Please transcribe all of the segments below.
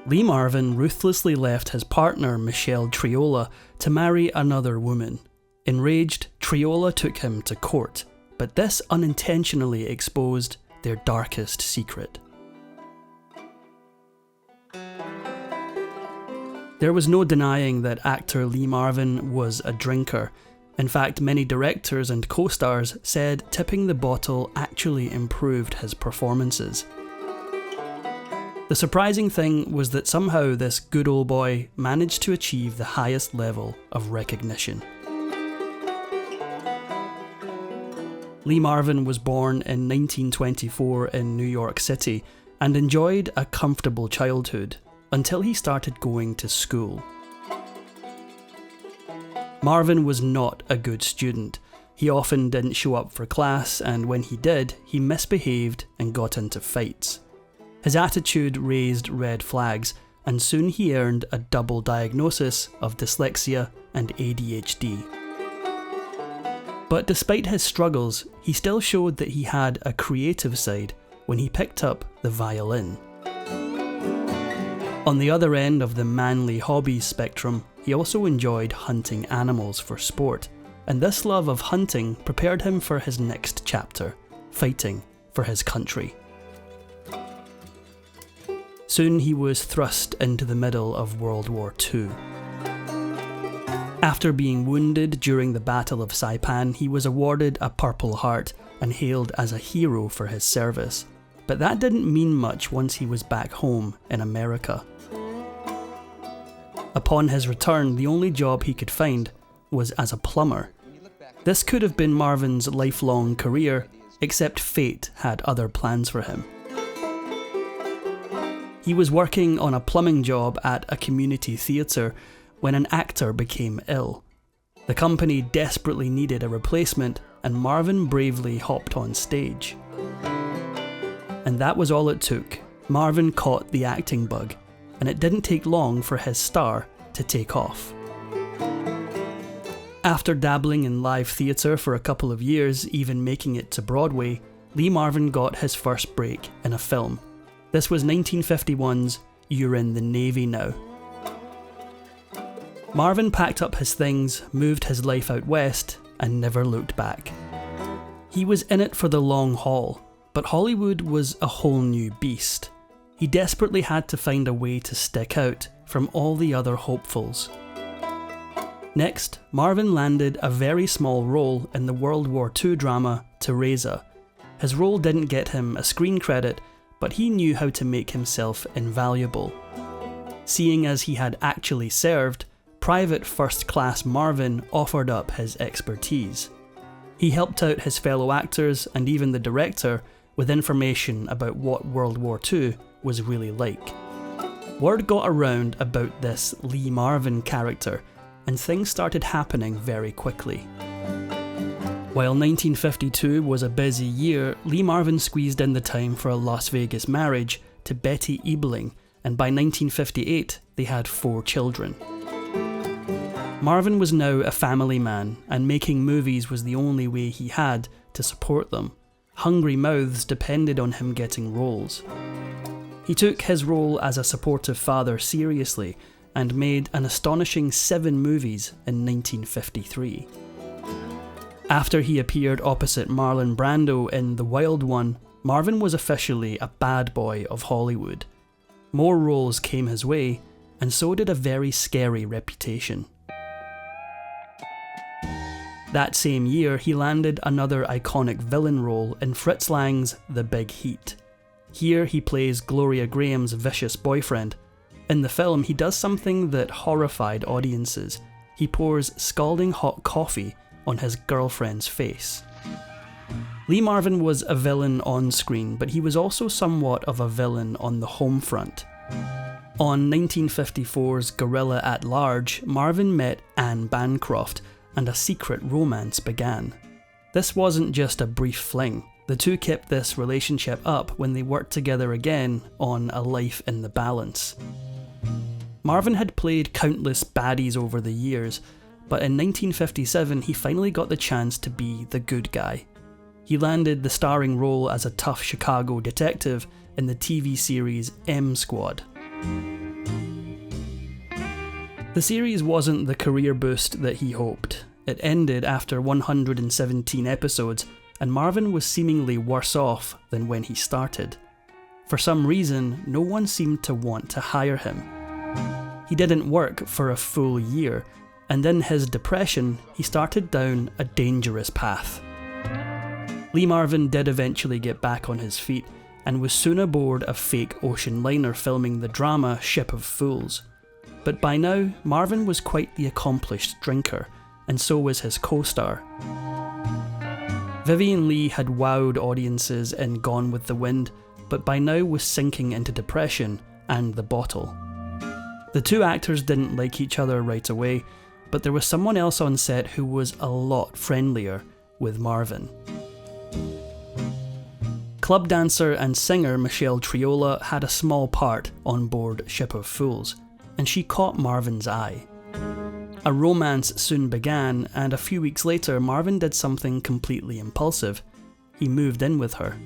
Lee Marvin ruthlessly left his partner Michelle Triola to marry another woman. Enraged, Triola took him to court, but this unintentionally exposed their darkest secret. There was no denying that actor Lee Marvin was a drinker. In fact, many directors and co-stars said tipping the bottle actually improved his performances. The surprising thing was that somehow this good old boy managed to achieve the highest level of recognition. Lee Marvin was born in 1924 in New York City and enjoyed a comfortable childhood until he started going to school. Marvin was not a good student. He often didn't show up for class, and when he did, he misbehaved and got into fights. His attitude raised red flags, and soon he earned a double diagnosis of dyslexia and ADHD. But despite his struggles, he still showed that he had a creative side when he picked up the violin. On the other end of the manly hobbies spectrum, he also enjoyed hunting animals for sport, and this love of hunting prepared him for his next chapter, fighting for his country. Soon he was thrust into the middle of World War II. After being wounded during the Battle of Saipan, he was awarded a Purple Heart and hailed as a hero for his service. But that didn't mean much once he was back home in America. Upon his return, the only job he could find was as a plumber. This could have been Marvin's lifelong career, except fate had other plans for him. He was working on a plumbing job at a community theatre when an actor became ill. The company desperately needed a replacement, and Marvin bravely hopped on stage. And that was all it took. Marvin caught the acting bug, and it didn't take long for his star to take off. After dabbling in live theatre for a couple of years, even making it to Broadway, Lee Marvin got his first break in a film. This was 1951's You're in the Navy Now. Marvin packed up his things, moved his life out west, and never looked back. He was in it for the long haul, but Hollywood was a whole new beast. He desperately had to find a way to stick out from all the other hopefuls. Next, Marvin landed a very small role in the World War II drama Teresa. His role didn't get him a screen credit, but he knew how to make himself invaluable. Seeing as he had actually served, Private First Class Marvin offered up his expertise. He helped out his fellow actors and even the director with information about what World War II was really like. Word got around about this Lee Marvin character, and things started happening very quickly. While 1952 was a busy year, Lee Marvin squeezed in the time for a Las Vegas marriage to Betty Ebeling, and by 1958 they had 4 children. Marvin was now a family man, and making movies was the only way he had to support them. Hungry mouths depended on him getting roles. He took his role as a supportive father seriously and made an astonishing 7 movies in 1953. After he appeared opposite Marlon Brando in The Wild One, Marvin was officially a bad boy of Hollywood. More roles came his way, and so did a very scary reputation. That same year, he landed another iconic villain role in Fritz Lang's The Big Heat. Here he plays Gloria Graham's vicious boyfriend. In the film, he does something that horrified audiences. He pours scalding hot coffee on his girlfriend's face. Lee Marvin was a villain on screen, but he was also somewhat of a villain on the home front. On 1954's Gorilla at Large, Marvin met Anne Bancroft, and a secret romance began. This wasn't just a brief fling. The two kept this relationship up when they worked together again on A Life in the Balance. Marvin had played countless baddies over the years, but in 1957 he finally got the chance to be the good guy. He landed the starring role as a tough Chicago detective in the TV series M Squad. The series wasn't the career boost that he hoped. It ended after 117 episodes, and Marvin was seemingly worse off than when he started. For some reason, no one seemed to want to hire him. He didn't work for a full year, and in his depression, he started down a dangerous path. Lee Marvin did eventually get back on his feet, and was soon aboard a fake ocean liner filming the drama Ship of Fools. But by now, Marvin was quite the accomplished drinker, and so was his co-star. Vivien Leigh had wowed audiences in Gone with the Wind, but by now was sinking into depression and the bottle. The two actors didn't like each other right away, but there was someone else on set who was a lot friendlier with Marvin. Club dancer and singer Michelle Triola had a small part on board Ship of Fools, and she caught Marvin's eye. A romance soon began, and a few weeks later Marvin did something completely impulsive. He moved in with her.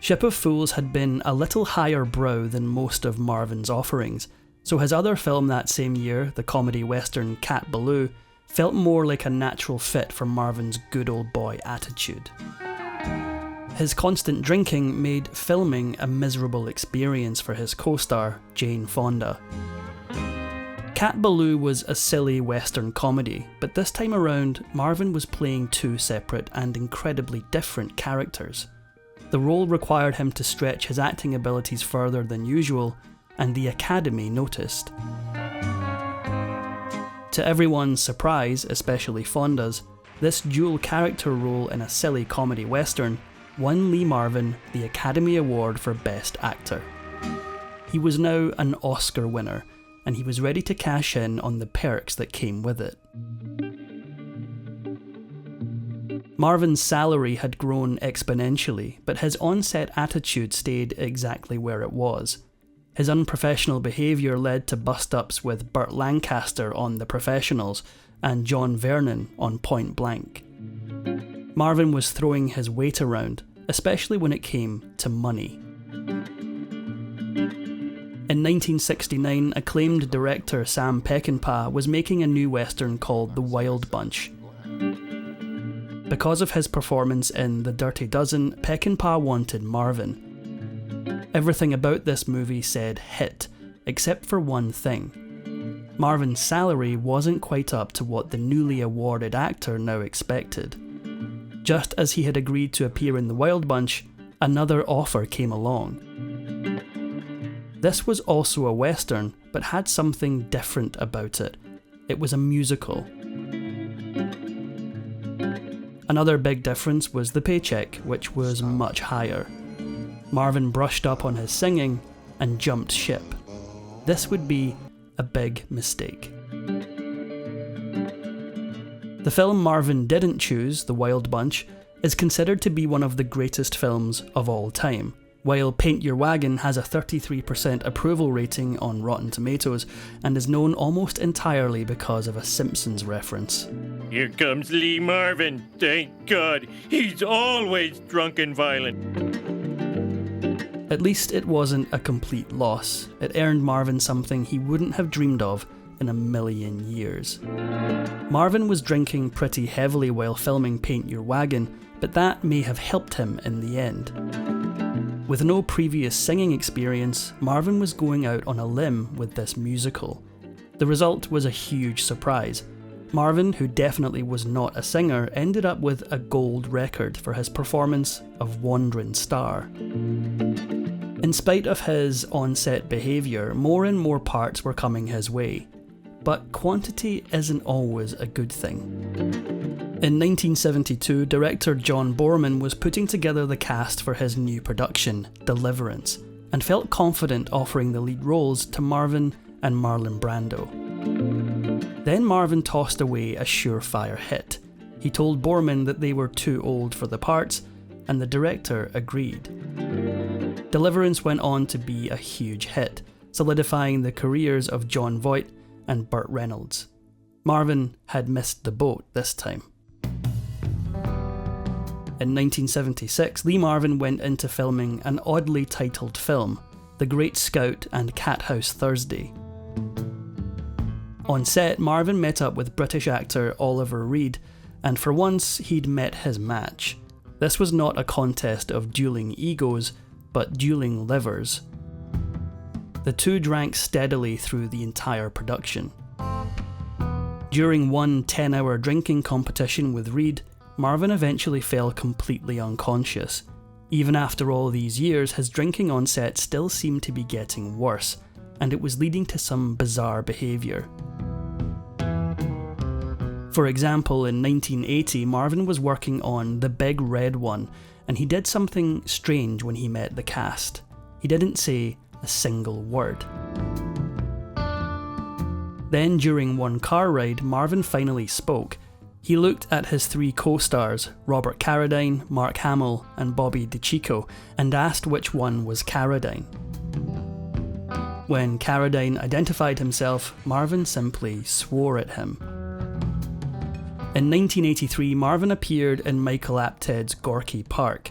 Ship of Fools had been a little higher brow than most of Marvin's offerings, so his other film that same year, the comedy western Cat Ballou, felt more like a natural fit for Marvin's good old boy attitude. His constant drinking made filming a miserable experience for his co-star, Jane Fonda. Cat Ballou was a silly western comedy, but this time around, Marvin was playing two separate and incredibly different characters. The role required him to stretch his acting abilities further than usual, and the Academy noticed. To everyone's surprise, especially Fonda's, this dual character role in a silly comedy western won Lee Marvin the Academy Award for Best Actor. He was now an Oscar winner, and he was ready to cash in on the perks that came with it. Marvin's salary had grown exponentially, but his on-set attitude stayed exactly where it was. His unprofessional behaviour led to bust-ups with Burt Lancaster on The Professionals and John Vernon on Point Blank. Marvin was throwing his weight around, especially when it came to money. In 1969, acclaimed director Sam Peckinpah was making a new western called The Wild Bunch. Because of his performance in The Dirty Dozen, Peckinpah wanted Marvin. Everything about this movie said hit, except for one thing. Marvin's salary wasn't quite up to what the newly awarded actor now expected. Just as he had agreed to appear in The Wild Bunch, another offer came along. This was also a western, but had something different about it. It was a musical. Another big difference was the paycheck, which was much higher. Marvin brushed up on his singing and jumped ship. This would be a big mistake. The film Marvin didn't choose, The Wild Bunch, is considered to be one of the greatest films of all time, while Paint Your Wagon has a 33% approval rating on Rotten Tomatoes and is known almost entirely because of a Simpsons reference. Here comes Lee Marvin, thank God, he's always drunk and violent. At least it wasn't a complete loss. It earned Marvin something he wouldn't have dreamed of in a million years. Marvin was drinking pretty heavily while filming Paint Your Wagon, but that may have helped him in the end. With no previous singing experience, Marvin was going out on a limb with this musical. The result was a huge surprise. Marvin, who definitely was not a singer, ended up with a gold record for his performance of Wand'ring Star. In spite of his on-set behaviour, more and more parts were coming his way. But quantity isn't always a good thing. In 1972, director John Boorman was putting together the cast for his new production, Deliverance, and felt confident offering the lead roles to Marvin and Marlon Brando. Then Marvin tossed away a surefire hit. He told Boorman that they were too old for the parts, and the director agreed. Deliverance went on to be a huge hit, solidifying the careers of Jon Voight and Burt Reynolds. Marvin had missed the boat this time. In 1976, Lee Marvin went into filming an oddly titled film, The Great Scout and Cathouse Thursday. On set, Marvin met up with British actor Oliver Reed, and for once he'd met his match. This was not a contest of dueling egos, but dueling livers. The two drank steadily through the entire production. During one 10-hour drinking competition with Reed, Marvin eventually fell completely unconscious. Even after all these years, his drinking on set still seemed to be getting worse, and it was leading to some bizarre behaviour. For example, in 1980, Marvin was working on The Big Red One, and he did something strange when he met the cast. He didn't say a single word. Then, during one car ride, Marvin finally spoke. He looked at his three co-stars, Robert Carradine, Mark Hamill, and Bobby DeCicco, and asked which one was Carradine. When Carradine identified himself, Marvin simply swore at him. In 1983, Marvin appeared in Michael Apted's Gorky Park.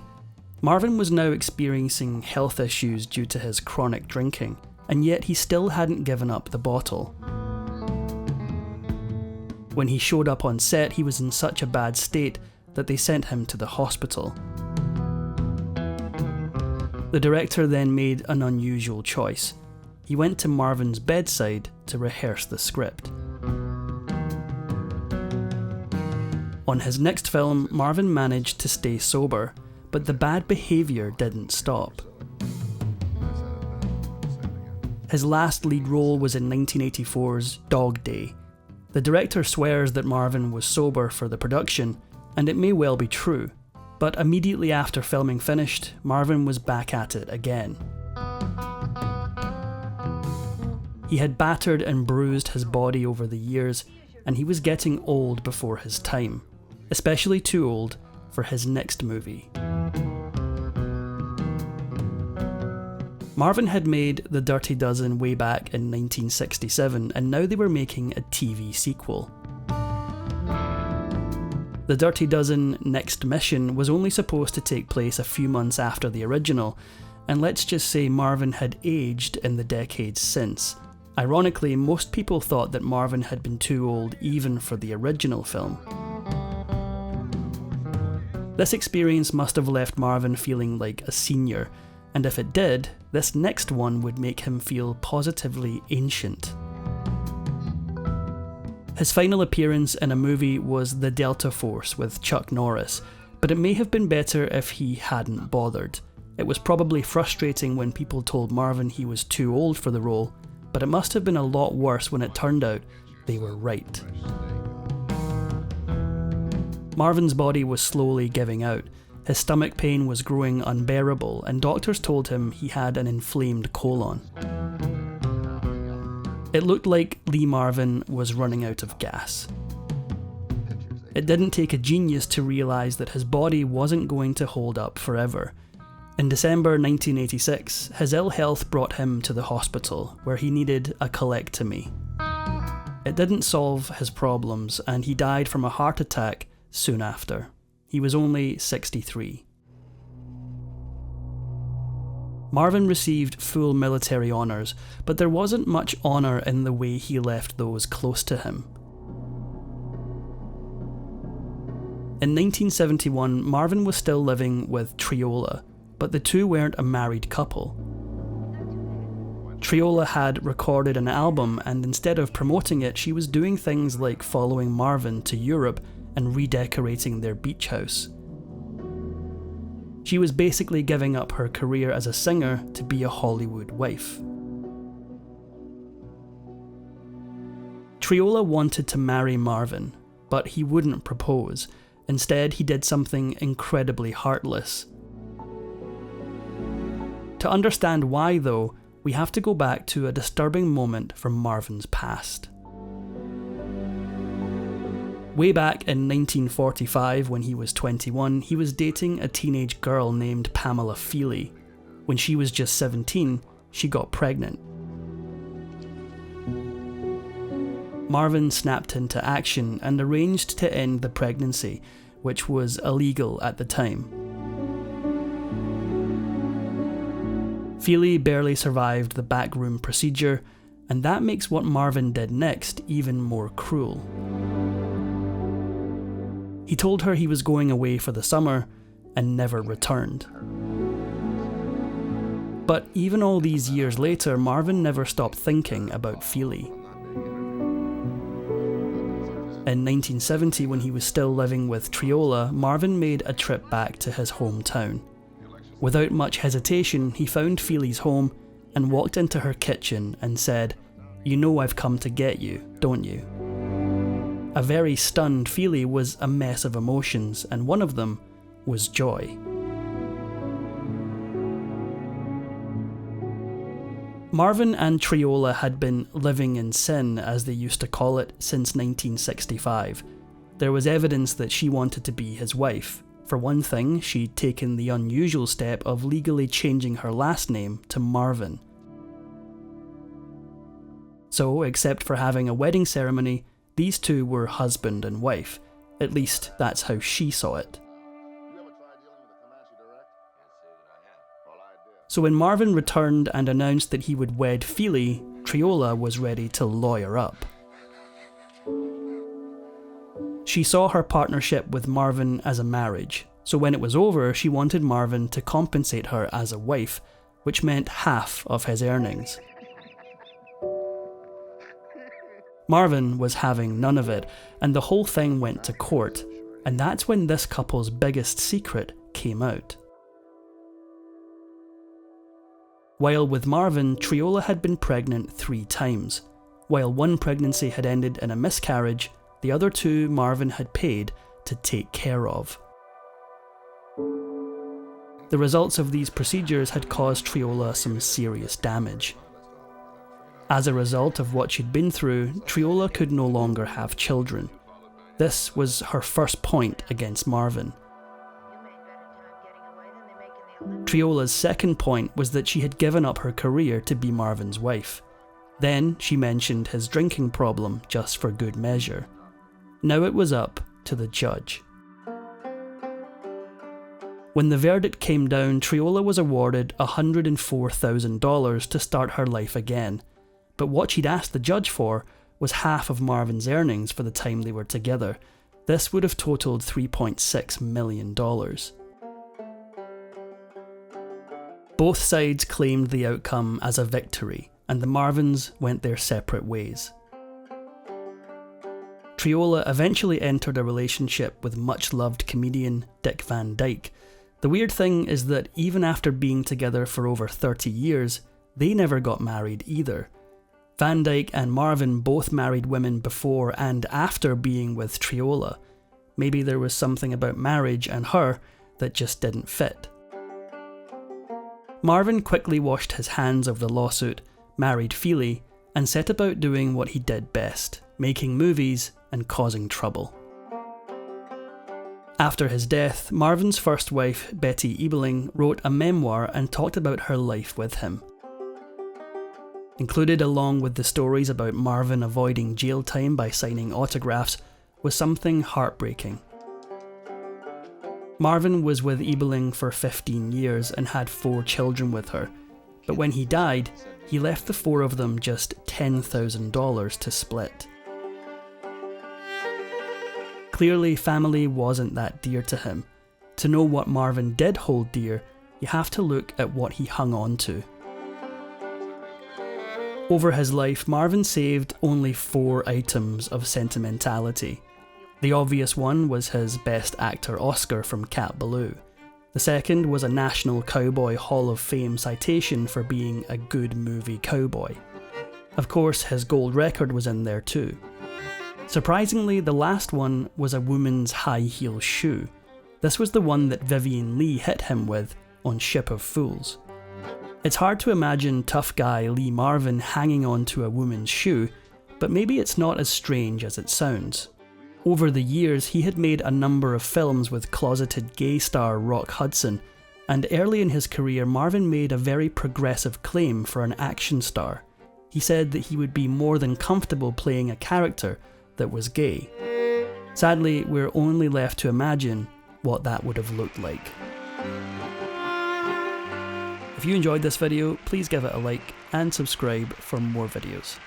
Marvin was now experiencing health issues due to his chronic drinking, and yet he still hadn't given up the bottle. When he showed up on set, he was in such a bad state that they sent him to the hospital. The director then made an unusual choice. He went to Marvin's bedside to rehearse the script. On his next film, Marvin managed to stay sober, but the bad behaviour didn't stop. His last lead role was in 1984's Dog Day. The director swears that Marvin was sober for the production, and it may well be true, but immediately after filming finished, Marvin was back at it again. He had battered and bruised his body over the years, and he was getting old before his time, especially too old for his next movie. Marvin had made The Dirty Dozen way back in 1967, and now they were making a TV sequel. The Dirty Dozen Next Mission was only supposed to take place a few months after the original, and let's just say Marvin had aged in the decades since. Ironically, most people thought that Marvin had been too old even for the original film. This experience must have left Marvin feeling like a senior, and if it did, this next one would make him feel positively ancient. His final appearance in a movie was The Delta Force with Chuck Norris, but it may have been better if he hadn't bothered. It was probably frustrating when people told Marvin he was too old for the role, but it must have been a lot worse when it turned out they were right. Marvin's body was slowly giving out. His stomach pain was growing unbearable, and doctors told him he had an inflamed colon. It looked like Lee Marvin was running out of gas. It didn't take a genius to realise that his body wasn't going to hold up forever. In December 1986, his ill health brought him to the hospital, where he needed a colectomy. It didn't solve his problems, and he died from a heart attack soon after. He was only 63. Marvin received full military honours, but there wasn't much honour in the way he left those close to him. In 1971, Marvin was still living with Triola, but the two weren't a married couple. Triola had recorded an album, and instead of promoting it, she was doing things like following Marvin to Europe and redecorating their beach house. She was basically giving up her career as a singer to be a Hollywood wife. Triola wanted to marry Marvin, but he wouldn't propose. Instead, he did something incredibly heartless. To understand why, though, we have to go back to a disturbing moment from Marvin's past. Way back in 1945, when he was 21, he was dating a teenage girl named Pamela Feely. When she was just 17, she got pregnant. Marvin snapped into action and arranged to end the pregnancy, which was illegal at the time. Feely barely survived the backroom procedure, And that makes what Marvin did next even more cruel. He told her he was going away for the summer and never returned. But even all these years later, Marvin never stopped thinking about Feely. In 1970, when he was still living with Triola, Marvin made a trip back to his hometown. Without much hesitation, he found Feely's home and walked into her kitchen and said, "You know I've come to get you, don't you?" A very stunned Feely was a mess of emotions, and one of them was joy. Marvin and Triola had been living in sin, as they used to call it, since 1965. There was evidence that she wanted to be his wife. For one thing, she'd taken the unusual step of legally changing her last name to Marvin. So, except for having a wedding ceremony, these two were husband and wife. At least, that's how she saw it. So when Marvin returned and announced that he would wed Feely, Triola was ready to lawyer up. She saw her partnership with Marvin as a marriage, so when it was over, she wanted Marvin to compensate her as a wife, which meant half of his earnings. Marvin was having none of it, and the whole thing went to court, and that's when this couple's biggest secret came out. While with Marvin, Triola had been pregnant 3 times. While one pregnancy had ended in a miscarriage, the other 2 Marvin had paid to take care of. The results of these procedures had caused Triola some serious damage. As a result of what she'd been through, Triola could no longer have children. This was her first point against Marvin. Triola's second point was that she had given up her career to be Marvin's wife. Then she mentioned his drinking problem just for good measure. Now it was up to the judge. When the verdict came down, Triola was awarded $104,000 to start her life again. But what she'd asked the judge for was half of Marvin's earnings for the time they were together. This would have totaled $3.6 million. Both sides claimed the outcome as a victory, and the Marvins went their separate ways. Triola eventually entered a relationship with much-loved comedian Dick Van Dyke. The weird thing is that even after being together for over 30 years, they never got married either. Van Dyke and Marvin both married women before and after being with Triola. Maybe there was something about marriage and her that just didn't fit. Marvin quickly washed his hands of the lawsuit, married Feely, and set about doing what he did best, making movies and causing trouble. After his death, Marvin's first wife, Betty Ebeling, wrote a memoir and talked about her life with him. Included along with the stories about Marvin avoiding jail time by signing autographs was something heartbreaking. Marvin was with Ebeling for 15 years and had 4 children with her, but when he died, he left the 4 of them just $10,000 to split. Clearly, family wasn't that dear to him. To know what Marvin did hold dear, you have to look at what he hung on to. Over his life, Marvin saved only 4 items of sentimentality. The obvious one was his Best Actor Oscar from Cat Ballou. The second was a National Cowboy Hall of Fame citation for being a good movie cowboy. Of course, his gold record was in there too. Surprisingly, the last one was a woman's high heel shoe. This was the one that Vivien Leigh hit him with on Ship of Fools. It's hard to imagine tough guy Lee Marvin hanging on to a woman's shoe, but maybe it's not as strange as it sounds. Over the years, he had made a number of films with closeted gay star Rock Hudson, and early in his career, Marvin made a very progressive claim for an action star. He said that he would be more than comfortable playing a character that was gay. Sadly, we're only left to imagine what that would have looked like. If you enjoyed this video, please give it a like and subscribe for more videos.